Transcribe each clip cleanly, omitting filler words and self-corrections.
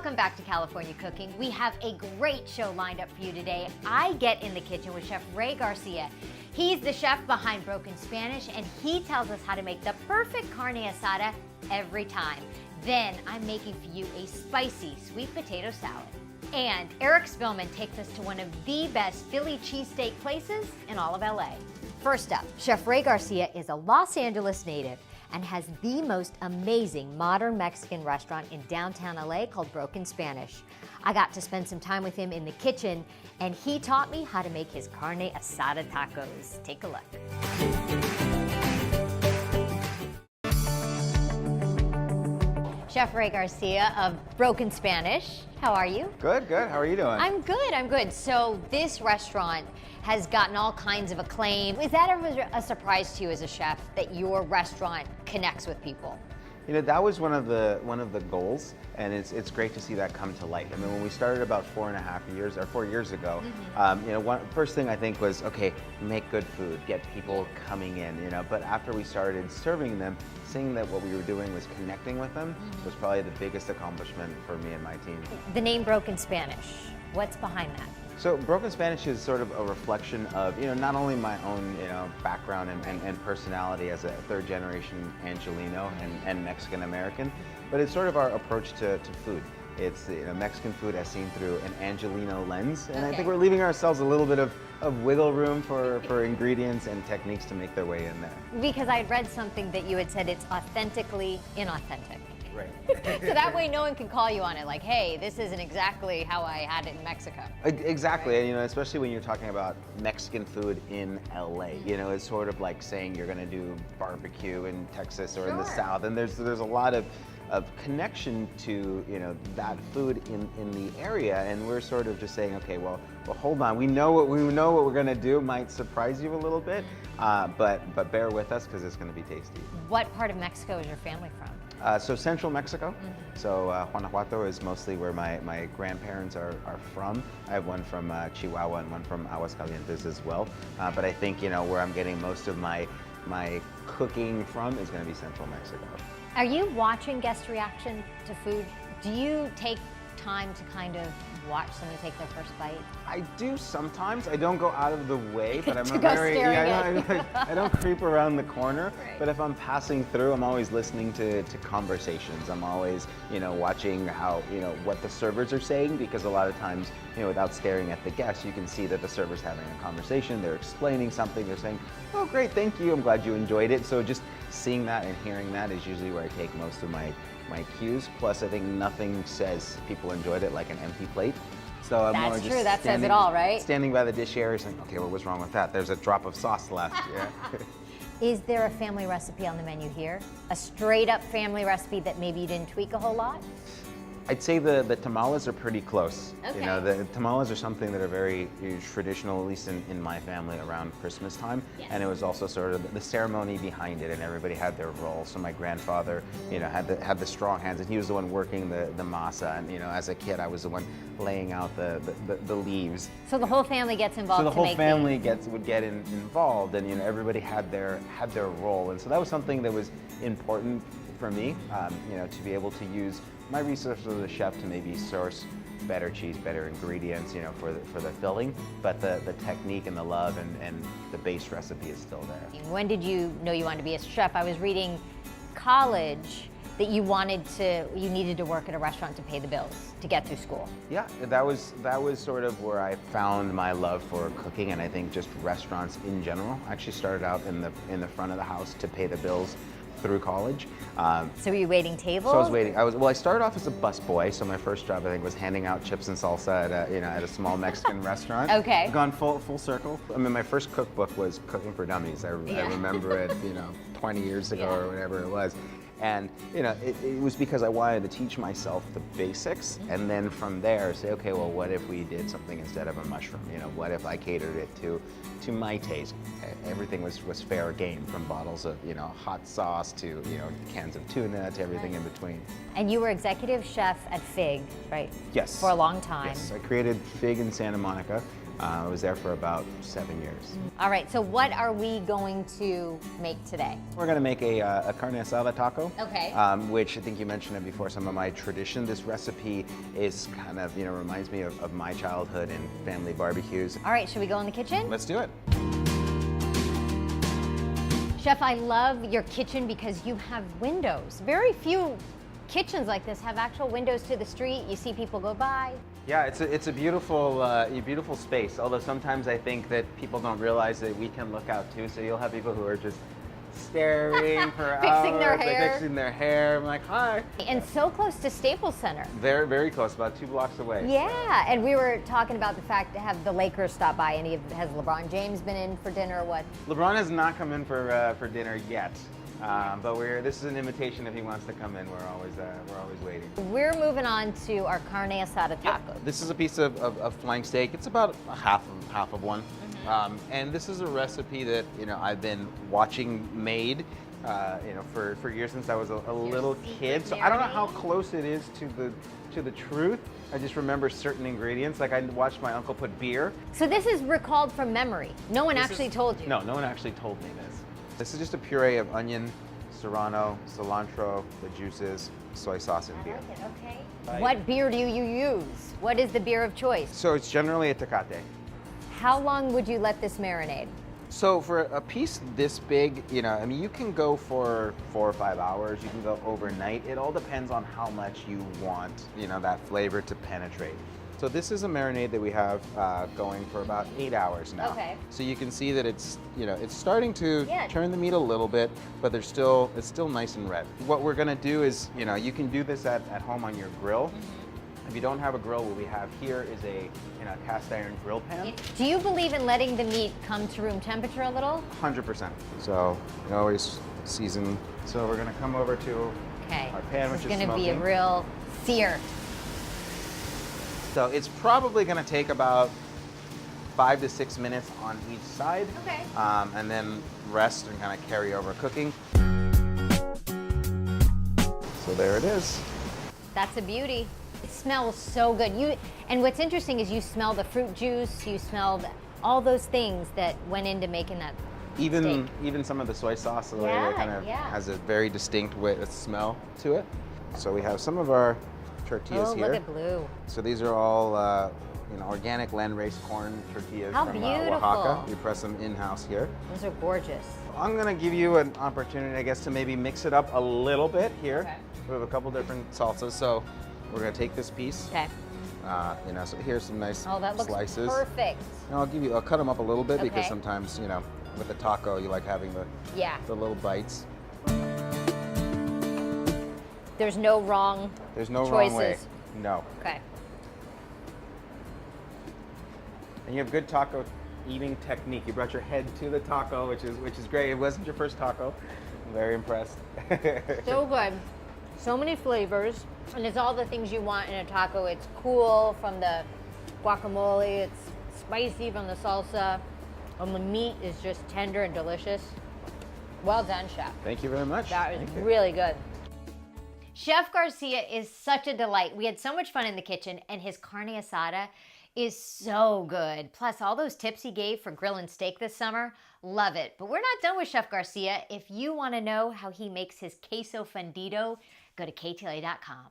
welcome back to California Cooking. We have a great show lined up for you today. I get in the kitchen with Chef Ray Garcia. He's the chef behind Broken Spanish, and he tells us how to make the perfect carne asada every time. Then I'm making for you a spicy sweet potato salad. And Eric Spillman takes us to one of the best Philly cheesesteak places in all of LA. First up, Chef Ray Garcia is a Los Angeles native and has the most amazing modern Mexican restaurant in downtown LA called Broken Spanish. I got to spend some time with him in the kitchen, and he taught me how to make his carne asada tacos. Take a look. Chef Ray Garcia of Broken Spanish. How are you? Good, good. How are you doing? I'm good, I'm good. So this restaurant has gotten all kinds of acclaim. Is that ever a surprise to you as a chef that your restaurant connects with people? You know, that was one of the goals, and it's great to see that come to light. I mean, when we started about 4 years ago, you know, first thing I think was, okay, make good food, get people coming in, you know. But after we started serving them, seeing that what we were doing was connecting with them was probably the biggest accomplishment for me and my team. The name Broken Spanish, what's behind that? So Broken Spanish is sort of a reflection of, you know, not only my own, you know, background and personality as a third generation Angelino and Mexican American, but it's sort of our approach to food. It's, you know, Mexican food as seen through an Angelino lens, and I think we're leaving ourselves a little bit of wiggle room for ingredients and techniques to make their way in there. Because I had read something that you had said it's authentically inauthentic. Right. So that way no one can call you on it like, hey, this isn't exactly how I had it in Mexico. Exactly, and you know, especially when you're talking about Mexican food in LA, you know, it's sort of like saying you're gonna do barbecue in Texas or in the South, and there's a lot of connection to, you know, that food in the area, and we're sort of just saying, okay, well hold on, we know what we're gonna do. Might surprise you a little bit, but bear with us because it's gonna be tasty. What part of Mexico is your family from? So central Mexico. So Guanajuato is mostly where my grandparents are from. I have one from Chihuahua and one from Aguascalientes as well. But I think, you know, where I'm getting most of my cooking from is going to be central Mexico. Are you watching guest reaction to food? Do you take time to kind of watch somebody take their first bite? I do sometimes. I don't go out of the way, but I'm To a go very staring I don't creep around the corner. Right. But if I'm passing through, I'm always listening to conversations. I'm always, you know, watching how, you know, what the servers are saying, because a lot of times, you know, without staring at the guests, you can see that the server's having a conversation. They're explaining something. They're saying, "Oh, great, thank you. I'm glad you enjoyed it." So just seeing that and hearing that is usually where I take most of my cues. Plus, I think nothing says people enjoyed it like an empty plate. So I'm more just that says it all, right? Standing by the dish area saying, okay, well, what's wrong with that? There's a drop of sauce left. Yeah. Is there a family recipe on the menu here? A straight up family recipe that maybe you didn't tweak a whole lot? I'd say the tamales are pretty close. Okay. You know, the tamales are something that are very traditional, at least in my family, around Christmas time. Yes. And it was also sort of the ceremony behind it, and everybody had their role. So my grandfather, you know, had the strong hands, and he was the one working the masa. And, you know, as a kid, I was the one laying out the leaves. So the whole family gets involved. So the to whole make family would get involved, and, you know, everybody had their role. And so that was something that was important for me, you know, to be able to use my resources as a chef to maybe source better cheese, better ingredients, you know, for the filling, but the technique and the love and the base recipe is still there. When did you know you wanted to be a chef? I was reading college that you needed to work at a restaurant to pay the bills to get through school. Yeah, that was sort of where I found my love for cooking, and I think just restaurants in general. I actually started out in the front of the house to pay the bills through college. So were you waiting tables? So I was waiting. I started off as a busboy. So my first job, I think, was handing out chips and salsa at a small Mexican restaurant. Okay. I've gone full circle. I mean, my first cookbook was Cooking for Dummies. I remember it, you know, 20 years ago or whatever it was. And, you know, it was because I wanted to teach myself the basics, and then from there say, okay, well, what if we did something instead of a mushroom? You know, what if I catered it to my taste? Everything was fair game, from bottles of, you know, hot sauce to, you know, cans of tuna to everything in between. And you were executive chef at Fig, right? Yes. For a long time. Yes, I created Fig in Santa Monica. I was there for about 7 years. All right, so what are we going to make today? We're gonna make a carne asada taco. Okay. Which I think you mentioned it before, some of my tradition. This recipe is kind of, reminds me of my childhood and family barbecues. All right, should we go in the kitchen? Let's do it. Chef, I love your kitchen because you have windows. Very few kitchens like this have actual windows to the street. You see people go by. Yeah, it's a beautiful beautiful space. Although sometimes I think that people don't realize that we can look out too. So you'll have people who are just staring for hours, Fixing their hair. like fixing their hair. I'm like, hi. And so close to Staples Center. Very, very close, about 2 blocks away. Yeah, and we were talking about the fact to have the Lakers stop by. Has LeBron James been in for dinner or what? LeBron has not come in for dinner yet. But this is an invitation if he wants to come in. We're always waiting. We're moving on to our carne asada taco. This is a piece of flank steak. It's about half of one. And this is a recipe that I've been watching made for years, since I was a little kid. So I don't know how close it is to the truth. I just remember certain ingredients. Like I watched my uncle put beer. So this is recalled from memory. No one actually told you. No one actually told me this. This is just a puree of onion, serrano, cilantro, the juices, soy sauce, and beer. I like it, okay. What beer do you use? What is the beer of choice? So it's generally a Tecate. How long would you let this marinate? So for a piece this big, you can go for 4 or 5 hours. You can go overnight. It all depends on how much you want, that flavor to penetrate. So this is a marinade that we have going for about 8 hours now. Okay. So you can see that it's starting to turn the meat a little bit, but it's still nice and red. What we're gonna do is, you can do this at home on your grill. If you don't have a grill, what we have here is a cast iron grill pan. Do you believe in letting the meat come to room temperature a little? 100%. So you always season. So we're gonna come over to our pan, which is smoking. It's gonna be a real sear. So it's probably going to take about 5 to 6 minutes on each side. Okay. And then rest and kind of carry over cooking. So there it is. That's a beauty. It smells so good. And what's interesting is you smell the fruit juice, you smelled all those things that went into making that steak. Even some of the soy sauce, the way it kind of has a very distinct smell to it. So we have some of our tortillas here. Oh, look at blue. So these are all organic land-raised corn tortillas How from beautiful. Oaxaca. We press them in-house here. Those are gorgeous. I'm going to give you an opportunity, I guess, to maybe mix it up a little bit here. Okay. We have a couple different salsas, so we're going to take this piece. Okay. So here's some nice slices. Perfect. And I'll cut them up a little bit because sometimes, with the taco, you like having the little bites. There's no wrong There's no choices. wrong way. No. Okay. And you have good taco eating technique. You brought your head to the taco, which is great. It wasn't your first taco. I'm very impressed. So good. So many flavors. And it's all the things you want in a taco. It's cool from the guacamole. It's spicy from the salsa. And the meat is just tender and delicious. Well done, Chef. Thank you very much. That is really good. Chef Garcia is such a delight. We had so much fun in the kitchen, and his carne asada is so good. Plus, all those tips he gave for grilling steak this summer, love it. But we're not done with Chef Garcia. If you want to know how he makes his queso fundido, go to KTLA.com.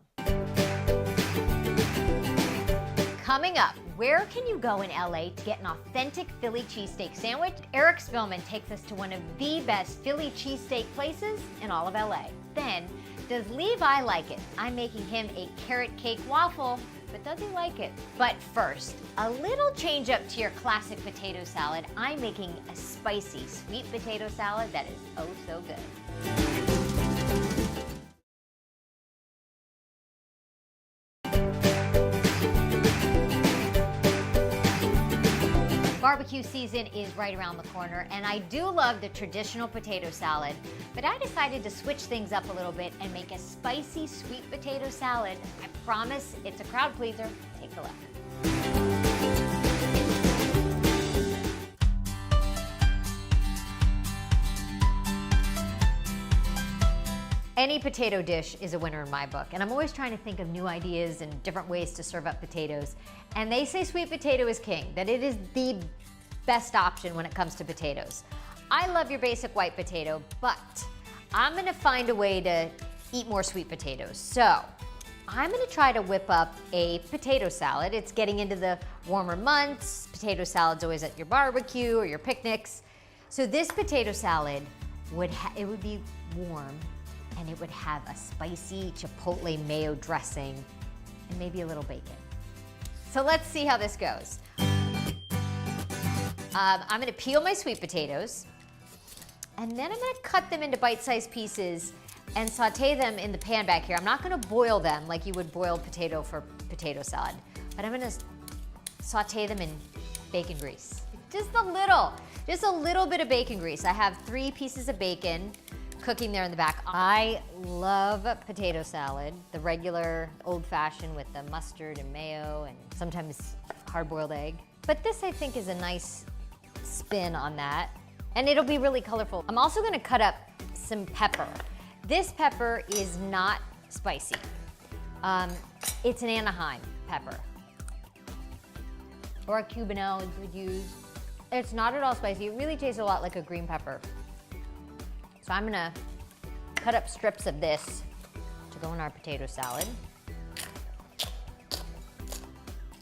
Coming up, where can you go in LA to get an authentic Philly cheesesteak sandwich? Eric Spillman takes us to one of the best Philly cheesesteak places in all of LA. Then, does Levi like it? I'm making him a carrot cake waffle, but does he like it? But first, a little change up to your classic potato salad. I'm making a spicy sweet potato salad that is oh so good. Barbecue season is right around the corner, and I do love the traditional potato salad, but I decided to switch things up a little bit and make a spicy sweet potato salad. I promise it's a crowd pleaser. Take a look. Any potato dish is a winner in my book, and I'm always trying to think of new ideas and different ways to serve up potatoes. And they say sweet potato is king, that it is the best option when it comes to potatoes. I love your basic white potato, but I'm gonna find a way to eat more sweet potatoes. So I'm gonna try to whip up a potato salad. It's getting into the warmer months. Potato salad's always at your barbecue or your picnics. So this potato salad would be warm, and it would have a spicy chipotle mayo dressing and maybe a little bacon. So let's see how this goes. I'm gonna peel my sweet potatoes, and then I'm gonna cut them into bite-sized pieces and saute them in the pan back here. I'm not gonna boil them like you would boil potato for potato salad, but I'm gonna saute them in bacon grease. Just a little bit of bacon grease. I have 3 pieces of bacon cooking there in the back. I love potato salad, the regular old-fashioned with the mustard and mayo and sometimes hard-boiled egg. But this, I think, is a nice spin on that, and it'll be really colorful. I'm also gonna cut up some pepper. This pepper is not spicy. It's an Anaheim pepper, or a Cubano you could use. It's not at all spicy. It really tastes a lot like a green pepper. So I'm gonna cut up strips of this to go in our potato salad.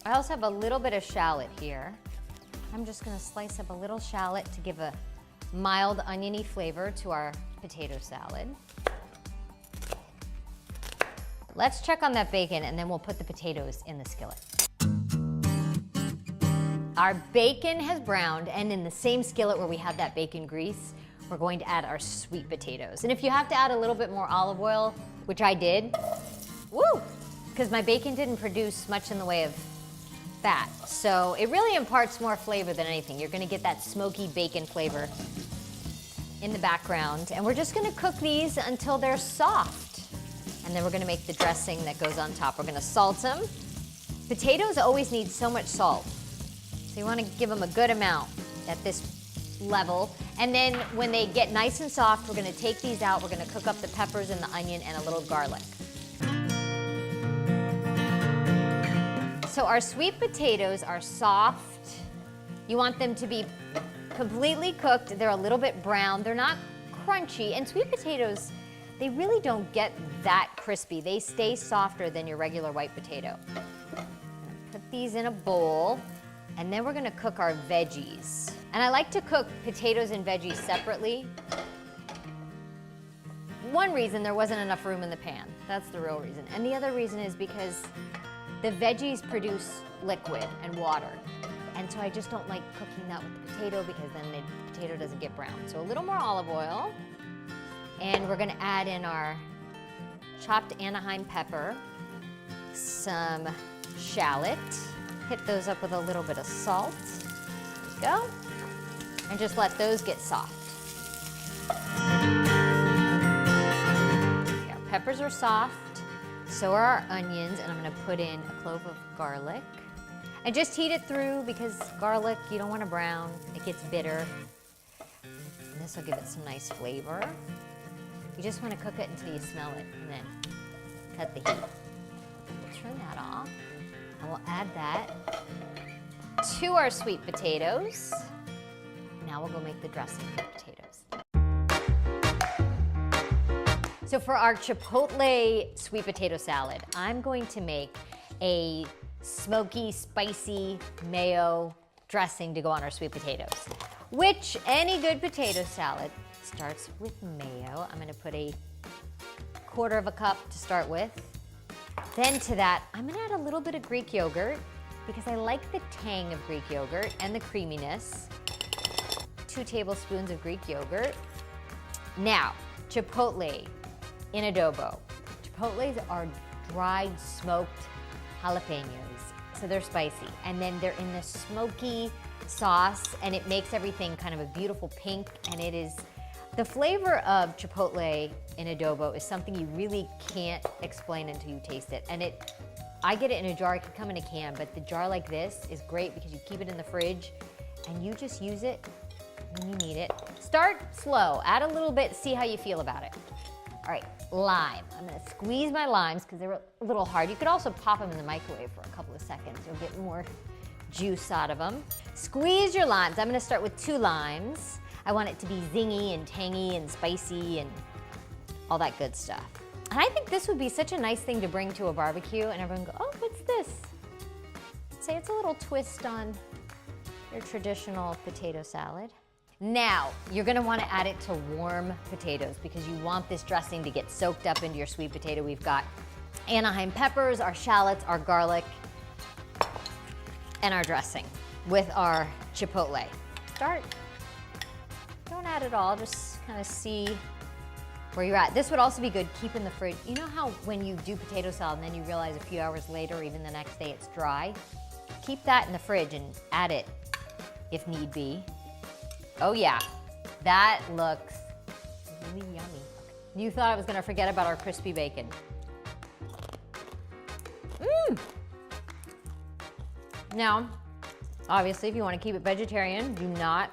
I also have a little bit of shallot here. I'm just gonna slice up a little shallot to give a mild oniony flavor to our potato salad. Let's check on that bacon, and then we'll put the potatoes in the skillet. Our bacon has browned, and in the same skillet where we had that bacon grease, we're going to add our sweet potatoes. And if you have to add a little bit more olive oil, which I did, woo, because my bacon didn't produce much in the way of fat. So it really imparts more flavor than anything. You're gonna get that smoky bacon flavor in the background. And we're just gonna cook these until they're soft. And then we're gonna make the dressing that goes on top. We're gonna salt them. Potatoes always need so much salt. So you wanna give them a good amount at this level. And then when they get nice and soft, we're gonna take these out. We're gonna cook up the peppers and the onion and a little garlic. So our sweet potatoes are soft. You want them to be completely cooked. They're a little bit brown. They're not crunchy. And sweet potatoes, they really don't get that crispy. They stay softer than your regular white potato. I'm gonna put these in a bowl, and then we're gonna cook our veggies. And I like to cook potatoes and veggies separately. One reason, there wasn't enough room in the pan. That's the real reason. And the other reason is because the veggies produce liquid and water. And so I just don't like cooking that with the potato, because then the potato doesn't get brown. So a little more olive oil. And we're gonna add in our chopped Anaheim pepper, some shallot, hit those up with a little bit of salt. There we go. And just let those get soft. Okay, our peppers are soft. So are our onions, and I'm gonna put in a clove of garlic. And just heat it through, because garlic, you don't want to brown. It gets bitter. And this will give it some nice flavor. You just want to cook it until you smell it, and then cut the heat. We'll turn that off, and we'll add that to our sweet potatoes. Now we'll go make the dressing for the potatoes. So for our chipotle sweet potato salad, I'm going to make a smoky, spicy mayo dressing to go on our sweet potatoes, which any good potato salad starts with mayo. I'm gonna put a 1/4 cup to start with. Then to that, I'm gonna add a little bit of Greek yogurt, because I like the tang of Greek yogurt and the creaminess. 2 tablespoons of Greek yogurt. Now, chipotle in adobo. Chipotles are dried, smoked jalapenos, so they're spicy. And then they're in this smoky sauce, and it makes everything kind of a beautiful pink, and it is, the flavor of chipotle in adobo is something you really can't explain until you taste it. And I get it in a jar, it could come in a can, but the jar like this is great because you keep it in the fridge and you just use it when you need it. Start slow, add a little bit, see how you feel about it. All right, lime. I'm gonna squeeze my limes because they're a little hard. You could also pop them in the microwave for a couple of seconds. You'll get more juice out of them. Squeeze your limes. I'm gonna start with 2 limes. I want it to be zingy and tangy and spicy and all that good stuff. And I think this would be such a nice thing to bring to a barbecue and everyone go, oh, what's this? Say it's a little twist on your traditional potato salad. Now, you're gonna wanna add it to warm potatoes because you want this dressing to get soaked up into your sweet potato. We've got Anaheim peppers, our shallots, our garlic, and our dressing with our chipotle. Don't add it all, just kind of see where you're at. This would also be good, keep in the fridge. You know how when you do potato salad and then you realize a few hours later or even the next day it's dry? Keep that in the fridge and add it if need be. Oh yeah, that looks really yummy. You thought I was gonna forget about our crispy bacon. Now, obviously if you wanna keep it vegetarian, do not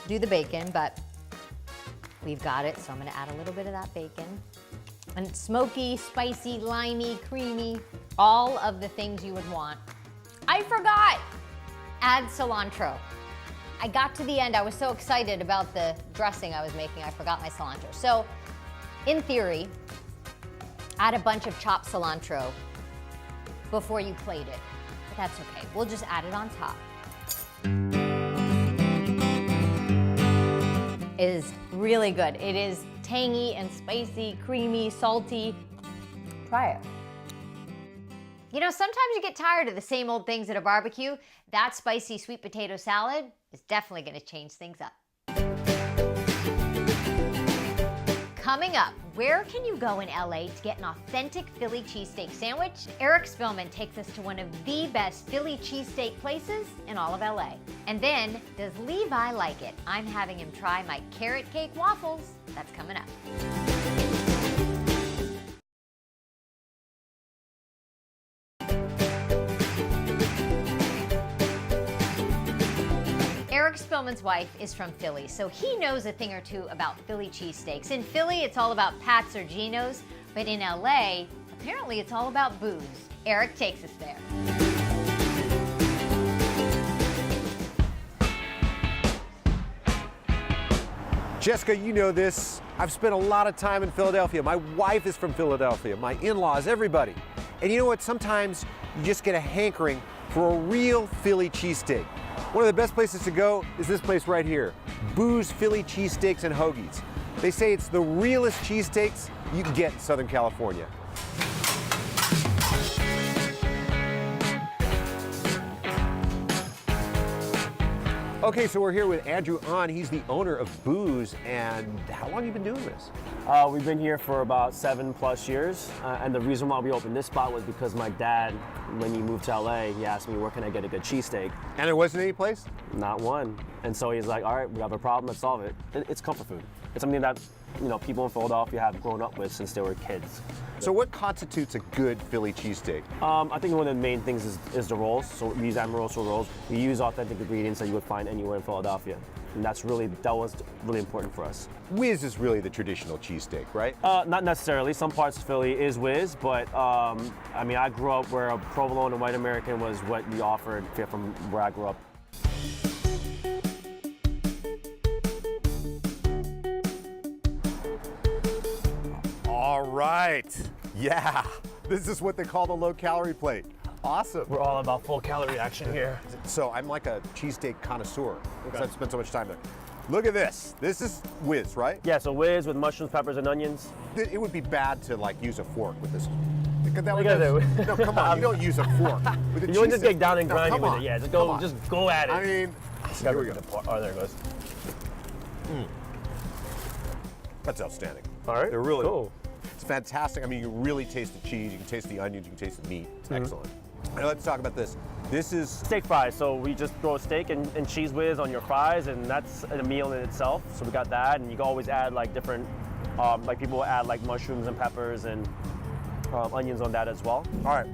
do the bacon, but we've got it, so I'm gonna add a little bit of that bacon. And it's smoky, spicy, limey, creamy, all of the things you would want. I forgot, add cilantro. I got to the end, I was so excited about the dressing I was making, I forgot my cilantro. So, in theory, add a bunch of chopped cilantro before you plate it, but that's okay. We'll just add it on top. It is really good. It is tangy and spicy, creamy, salty. Try it. You know, sometimes you get tired of the same old things at a barbecue. That spicy sweet potato salad is definitely gonna change things up. Coming up, where can you go in LA to get an authentic Philly cheesesteak sandwich? Eric Spillman takes us to one of the best Philly cheesesteak places in all of LA. And then, does Levi like it? I'm having him try my carrot cake waffles. That's coming up. Eric Spillman's wife is from Philly, so he knows a thing or two about Philly cheesesteaks. In Philly, it's all about Pat's or Geno's, but in LA, apparently it's all about Boos. Eric takes us there. Jessica, you know this. I've spent a lot of time in Philadelphia. My wife is from Philadelphia, my in-laws, everybody. And you know what? Sometimes you just get a hankering for a real Philly cheesesteak. One of the best places to go is this place right here, Boos Philly Cheesesteaks and Hoagies. They say it's the realest cheesesteaks you can get in Southern California. Okay, so we're here with Andrew Ahn. He's the owner of Boos, and how long have you been doing this? We've been here for about 7+ years, and the reason why we opened this spot was because my dad, when he moved to LA, he asked me, where can I get a good cheesesteak? And there wasn't any place? Not one. And so he's like, all right, we have a problem, let's solve it. It's comfort food. It's something that, you know, people in Philadelphia have grown up with since they were kids. So what constitutes a good Philly cheesesteak? I think one of the main things is the rolls. So we use Amoroso rolls. We use authentic ingredients that you would find anywhere in Philadelphia. And that was really important for us. Whiz is really the traditional cheesesteak, right? Not necessarily. Some parts of Philly is whiz, but I mean, I grew up where a provolone and white American was what we offered from where I grew up. All right. Yeah. This is what they call the low-calorie plate. Awesome. We're all about full calorie action here. So I'm like a cheesesteak connoisseur because I've spent so much time there. Look at this. This is whiz, right? Yeah, so whiz with mushrooms, peppers, and onions. It would be bad to like use a fork with this. Because that What are you gonna do? No, come on. You don't use a fork with a You want to just cheesesteak. get down and No, grimy come with on. it. Yeah, Come on. just go at it. I mean, here we go. Oh, there it goes. That's outstanding. All right. They're really cool. It's fantastic. I mean, you can really taste the cheese. You can taste the onions. You can taste the meat. It's excellent. Now let's talk about this. This is Steak fries. So we just throw a steak and cheese whiz on your fries, and that's a meal in itself. So we got that, and you can always add like different, like people will add like mushrooms and peppers and onions on that as well. all right.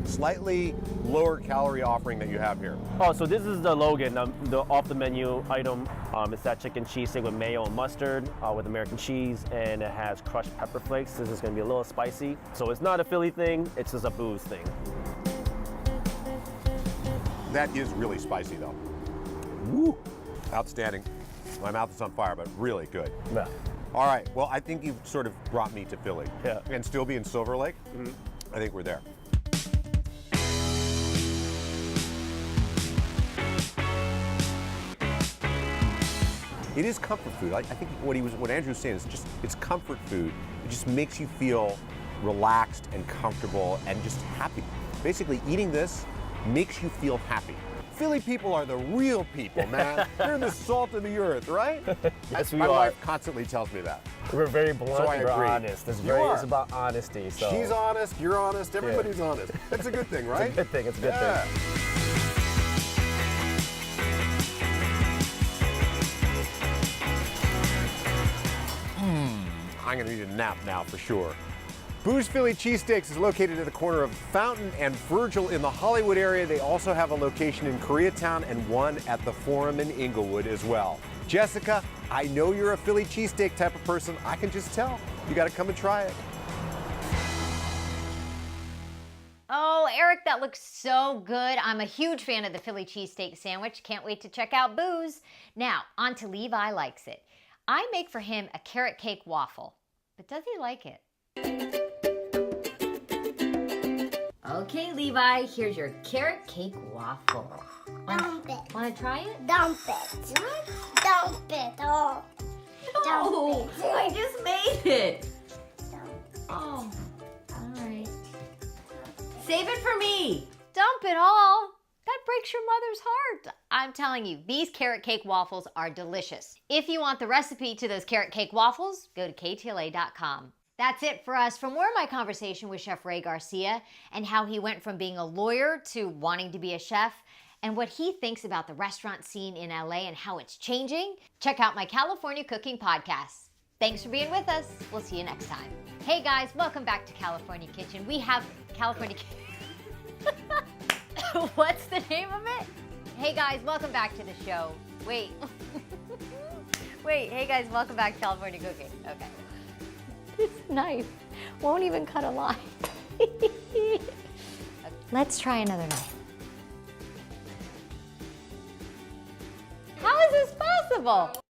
slightly lower calorie offering that you have here? Oh, so this is the Logan, the off the menu item. It's that chicken cheesesteak with mayo and mustard with American cheese, and it has crushed pepper flakes. This is going to be a little spicy. So it's not a Philly thing, it's just a Boos thing. That is really spicy though. Woo! Outstanding. My mouth is on fire, but really good. Yeah. All right, well, I think you've sort of brought me to Philly. Yeah. And still be in Silver Lake, I think we're there. It is comfort food. I think what Andrew was saying is just, it's comfort food. It just makes you feel relaxed and comfortable and just happy. Basically, eating this makes you feel happy. Philly people are the real people, man. They're the salt of the earth, right? Yes, we My are. wife constantly tells me that. We're very blunt, So I we're agree. honest. It's You are. about honesty. So. She's honest, you're honest, everybody's honest. That's a good thing, right? It's a good thing, it's a good Yeah. thing. I'm gonna need a nap now for sure. Boos Philly Cheesesteaks is located at the corner of Fountain and Virgil in the Hollywood area. They also have a location in Koreatown and one at the Forum in Inglewood as well. Jessica, I know you're a Philly cheesesteak type of person. I can just tell. You gotta come and try it. Oh, Eric, that looks so good. I'm a huge fan of the Philly cheesesteak sandwich. Can't wait to check out Boos. Now, on to Levi Likes It. I make for him a carrot cake waffle, but does he like it? Okay, Levi, here's your carrot cake waffle. Dump it. Want to try it? Dump it. What? Dump it. Oh. Oh, Dump it. I just made it. Dump Oh, all right. Save it for me. Dump it all. That breaks your mother's heart. I'm telling you, these carrot cake waffles are delicious. If you want the recipe to those carrot cake waffles, go to ktla.com. That's it for us. For more of my conversation with Chef Ray Garcia and how he went from being a lawyer to wanting to be a chef, and what he thinks about the restaurant scene in LA and how it's changing, check out my California Cooking Podcast. Thanks for being with us. We'll see you next time. Hey guys, welcome back to California Kitchen. We have California What's the name of it? Hey guys, welcome back to the show. Wait. Wait, hey guys, welcome back to California Cooking. Okay. This knife won't even cut a line. Let's try another knife. How is this possible?